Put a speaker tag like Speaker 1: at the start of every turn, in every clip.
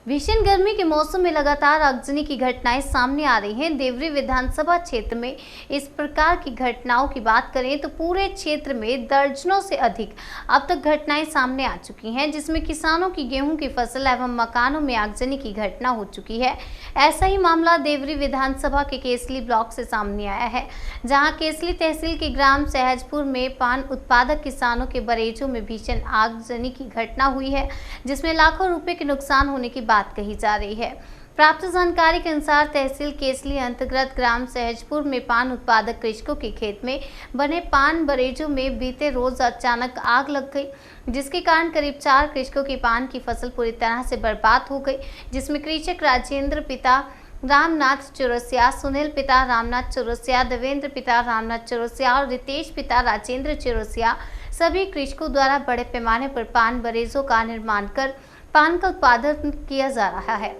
Speaker 1: भीषण गर्मी के मौसम में लगातार आगजनी की घटनाएं सामने आ रही हैं। देवरी विधानसभा क्षेत्र में इस प्रकार की घटनाओं की बात करें तो पूरे क्षेत्र में दर्जनों से अधिक अब तक घटनाएं सामने आ चुकी हैं, जिसमें किसानों की गेहूं की फसल एवं मकानों में आगजनी की घटना हो चुकी है। ऐसा ही मामला देवरी विधानसभा के केसली ब्लॉक से सामने आया है, जहाँ केसली तहसील के ग्राम सहजपुर में पान उत्पादक किसानों के बरेजों में भीषण आगजनी की घटना हुई है, जिसमें लाखों रुपए के नुकसान होने की बात कही जा रही है। प्राप्त जानकारी के अनुसार तहसील केसली अंतर्गत ग्राम सहजपुर में पान उत्पादक कृषकों के खेत में बने पान बरेजों में बीते रोज अचानक आग लग गई, जिसके कारण करीब 4 कृषकों की पान की फसल पूरी तरह से बर्बाद हो गई, जिसमें कृषक राजेंद्र पिता रामनाथ चौरसिया, सुनील पिता रामनाथ चौरसिया, देवेंद्र पिता रामनाथ चौरसिया और रितेश पिता राजेंद्र चौरसिया सभी कृषकों द्वारा बड़े पैमाने पर पान बरेजों का निर्माण कर पान का उत्पादन किया जा रहा है,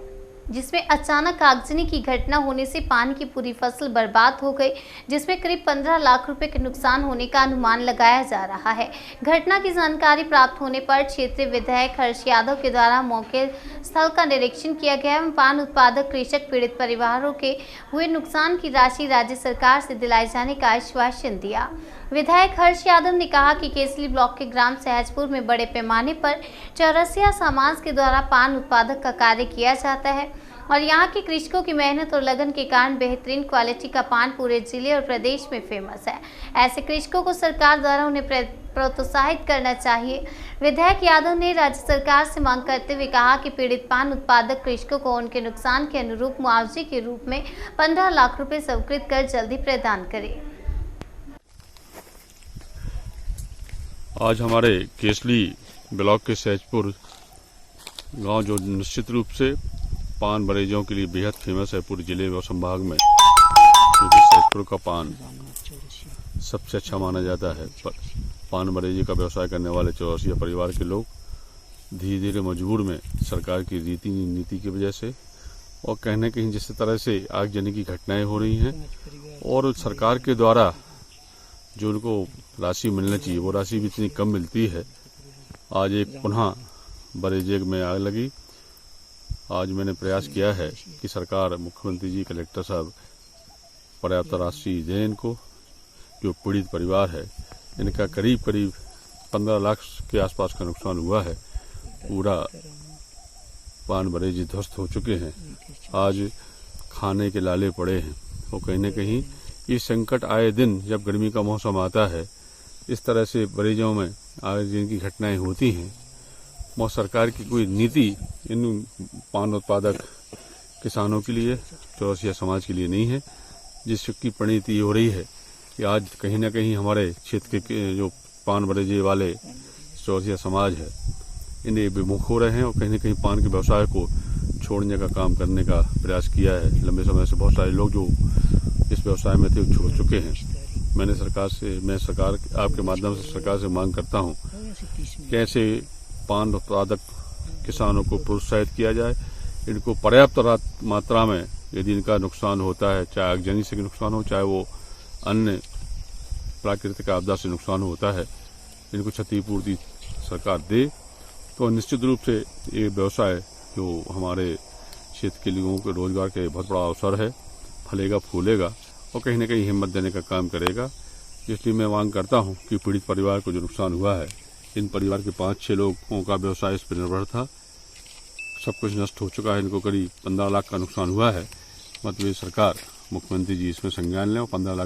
Speaker 1: जिसमें अचानक आगजनी की घटना होने से पान की पूरी फसल बर्बाद हो गई, जिसमें करीब 15 लाख रुपए के नुकसान होने का अनुमान लगाया जा रहा है। घटना की जानकारी प्राप्त होने पर क्षेत्रीय विधायक हर्ष यादव के द्वारा मौके स्थल का निरीक्षण किया गया एवं पान उत्पादक कृषक पीड़ित परिवारों के हुए नुकसान की राशि राज्य सरकार से दिलाए जाने का आश्वासन दिया। विधायक हर्ष यादव ने कहा कि केसली ब्लॉक के ग्राम सहजपुर में बड़े पैमाने पर चौरसिया समाज के द्वारा पान उत्पादक का कार्य किया जाता है और यहाँ के कृषकों की मेहनत और लगन के कारण बेहतरीन क्वालिटी का पान पूरे जिले और प्रदेश में फेमस है। ऐसे कृषकों को सरकार द्वारा उन्हें प्रोत्साहित करना चाहिए। विधायक यादव ने राज्य सरकार से मांग करते हुए कहा कि पीड़ित पान उत्पादक कृषकों को उनके नुकसान के अनुरूप मुआवजे के रूप में 15 लाख रुपए स्वीकृत कर जल्दी प्रदान करे।
Speaker 2: आज हमारे केसली ब्लॉक के सहजपुर गांव, जो निश्चित रूप से पान बरेजों के लिए बेहद फेमस है पूरे जिले और संभाग में, क्योंकि सहजपुर का पान सबसे अच्छा माना जाता है। पान बरेजे का व्यवसाय करने वाले चौरसिया परिवार के लोग धीरे धीरे मजबूर में सरकार की नीति की वजह से और कहने कहीं जिस तरह से आगजनी की घटनाएं हो रही हैं और सरकार के द्वारा जो उनको राशि मिलना चाहिए वो राशि भी इतनी कम मिलती है। आज एक पुनः बरेजे में आग लगी। आज मैंने प्रयास किया है कि सरकार, मुख्यमंत्री जी, कलेक्टर साहब पर्याप्त राशि दें इनको। जो पीड़ित परिवार है इनका करीब 15 लाख के आसपास का नुकसान हुआ है। पूरा पान बरेजे ध्वस्त हो चुके हैं। आज खाने के लाले पड़े हैं। वो कहीं न कहीं ये संकट आए दिन जब गर्मी का मौसम आता है, इस तरह से बरेजों में आगजनी की घटनाएं होती हैं। और सरकार की कोई नीति इन पान उत्पादक किसानों के लिए, चौरसिया समाज के लिए नहीं है, जिसकी परिणति हो रही है कि आज कहीं ना कहीं हमारे क्षेत्र के जो पान बरेजे वाले चौरसिया समाज है, इन्हें विमुख हो रहे हैं और कहीं ना कहीं पान के व्यवसाय को छोड़ने का काम करने का प्रयास किया है। लंबे समय से बहुत सारे लोग जो इस व्यवसाय में थे छोड़ चुके हैं। मैं सरकार आपके माध्यम से सरकार से मांग करता हूं, कैसे पान उत्पादक किसानों को प्रोत्साहित किया जाए। इनको पर्याप्त मात्रा में यदि इनका नुकसान होता है, चाहे आगजनी से नुकसान हो, चाहे वो अन्य प्राकृतिक आपदा से नुकसान होता है, इनको क्षतिपूर्ति सरकार दे तो निश्चित रूप से ये व्यवसाय जो हमारे क्षेत्र के लोगों के रोजगार के बहुत बड़ा अवसर है, फलेगा फूलेगा और कहीं न कहीं हिम्मत देने का काम करेगा। इसलिए मैं मांग करता हूं कि पीड़ित परिवार को जो नुकसान हुआ है, इन परिवार के 5-6 लोगों का व्यवसाय इस पर निर्भर था, सब कुछ नष्ट हो चुका है। इनको करीब 15 लाख का नुकसान हुआ है। मतलब ये सरकार, मुख्यमंत्री जी इसमें संज्ञान लें और 15 लाख